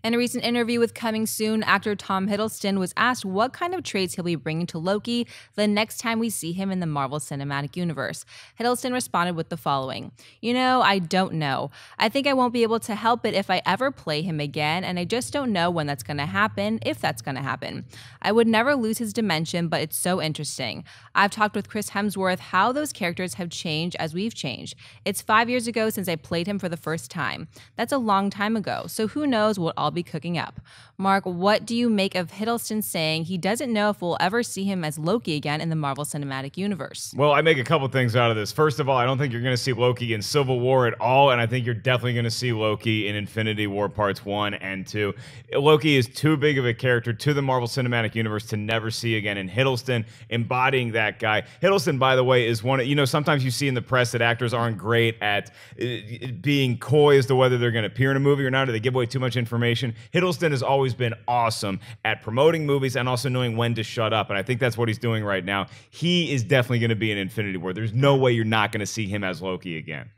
In a recent interview with Coming Soon, actor Tom Hiddleston was asked what kind of traits he'll be bringing to Loki the next time we see him in the Marvel Cinematic Universe. Hiddleston responded with the following: I don't know. I think I won't be able to help it if I ever play him again, and I just don't know when that's going to happen, if that's going to happen. I would never lose his dimension, but it's so interesting. I've talked with Chris Hemsworth how those characters have changed as we've changed. It's 5 years ago since I played him for the first time. That's a long time ago, so who knows what I'll be cooking up. Mark, what do you make of Hiddleston saying he doesn't know if we'll ever see him as Loki again in the Marvel Cinematic Universe? Well, I make a couple things out of this. First of all, I don't think you're going to see Loki in Civil War at all, and I think you're definitely going to see Loki in Infinity War Parts 1 and 2. Loki is too big of a character to the Marvel Cinematic Universe to never see again, and Hiddleston embodying that guy. Hiddleston, by the way, is one of, sometimes you see in the press that actors aren't great at being coy as to whether they're going to appear in a movie or not, or they give away too much information. Hiddleston has always been awesome at promoting movies and also knowing when to shut up, and I think that's what he's doing right now. He is definitely going to be in Infinity War. There's no way you're not going to see him as Loki again.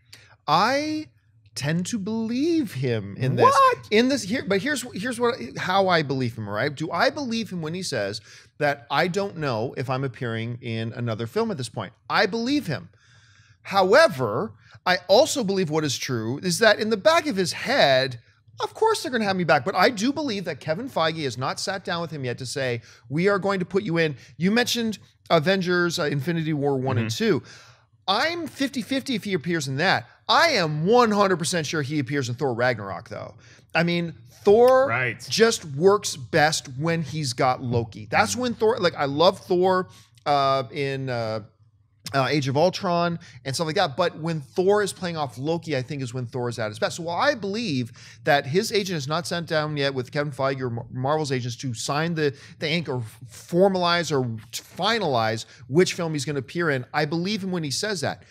I tend to believe him in this. But here's how I believe him, right? Do I believe him when he says that I don't know if I'm appearing in another film at this point? I believe him. However, I also believe what is true is that in the back of his head, of course they're going to have me back. But I do believe that Kevin Feige has not sat down with him yet to say, we are going to put you in. You mentioned Avengers, Infinity War 1 and 2. I'm 50-50 if he appears in that. I am 100% sure he appears in Thor Ragnarok, though. I mean, Thor just works best when he's got Loki. That's when Thor, I love Thor in Age of Ultron and stuff like that. But when Thor is playing off Loki, I think is when Thor is at his best. So while I believe that his agent has not sent down yet with Kevin Feige or Marvel's agents to sign the ink or formalize or finalize which film he's going to appear in, I believe him when he says that.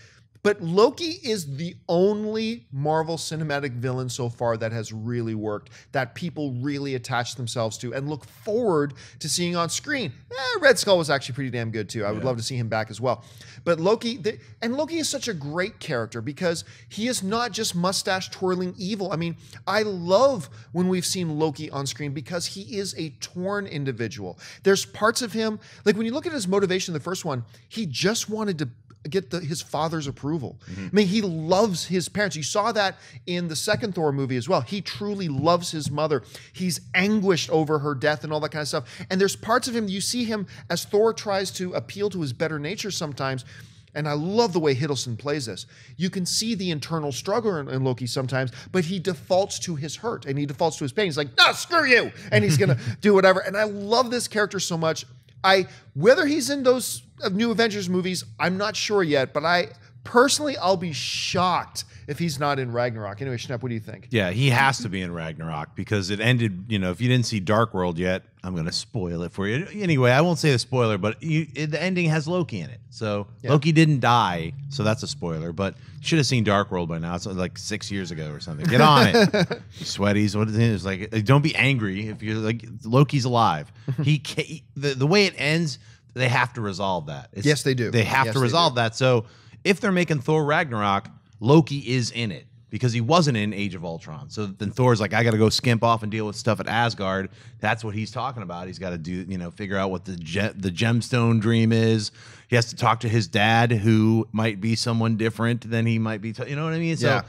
But Loki is the only Marvel cinematic villain so far that has really worked, that people really attach themselves to and look forward to seeing on screen. Red Skull was actually pretty damn good too. I would love to see him back as well. But Loki, and Loki is such a great character because he is not just mustache twirling evil. I mean, I love when we've seen Loki on screen because he is a torn individual. There's parts of him, like when you look at his motivation in the first one, he just wanted to get his father's approval. I mean, he loves his parents. You saw that in the second Thor movie as well. He truly loves his mother. He's anguished over her death and all that kind of stuff. And there's parts of him, you see him as Thor tries to appeal to his better nature sometimes. And I love the way Hiddleston plays this. You can see the internal struggle in Loki sometimes, but he defaults to his hurt and he defaults to his pain. He's like, no, screw you. And he's going to do whatever. And I love this character so much. Whether he's in those new Avengers movies, I'm not sure yet, but I'll be shocked if he's not in Ragnarok. Anyway, Schnepp, what do you think? Yeah, he has to be in Ragnarok because it ended, if you didn't see Dark World yet, I'm going to spoil it for you. Anyway, I won't say the spoiler, but the ending has Loki in it. So Loki didn't die, so that's a spoiler, but you should have seen Dark World by now. It's like 6 years ago or something. Get on it. Sweaties, what it is, like, don't be angry if you're like, Loki's alive. The way it ends, they have to resolve that. Yes, they do. They have to resolve that. So if they're making Thor Ragnarok, Loki is in it because he wasn't in Age of Ultron. So then Thor's like, I got to go skimp off and deal with stuff at Asgard. That's what he's talking about. He's got to do, figure out what the gemstone dream is. He has to talk to his dad, who might be someone different than he might be. You know what I mean? So,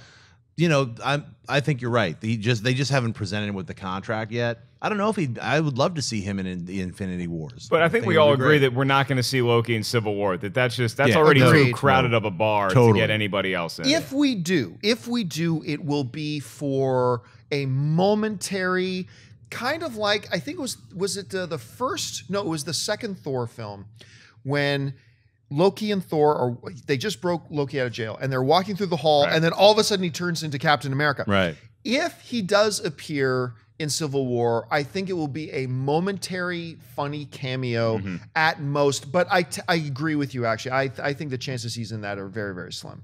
I think you're right. They just haven't presented him with the contract yet. I don't know if I would love to see him in the Infinity Wars. But I think we all agree that we're not going to see Loki in Civil War. That's already too crowded of a bar to get anybody else in. If we do, it will be for a momentary kind of like, I think it was it the first? No, it was the second Thor film when Loki and Thor they just broke Loki out of jail and they're walking through the hall and then all of a sudden he turns into Captain America. Right. If he does appear in Civil War, I think it will be a momentary, funny cameo at most. But I agree with you, actually. I think the chances he's in that are very, very slim.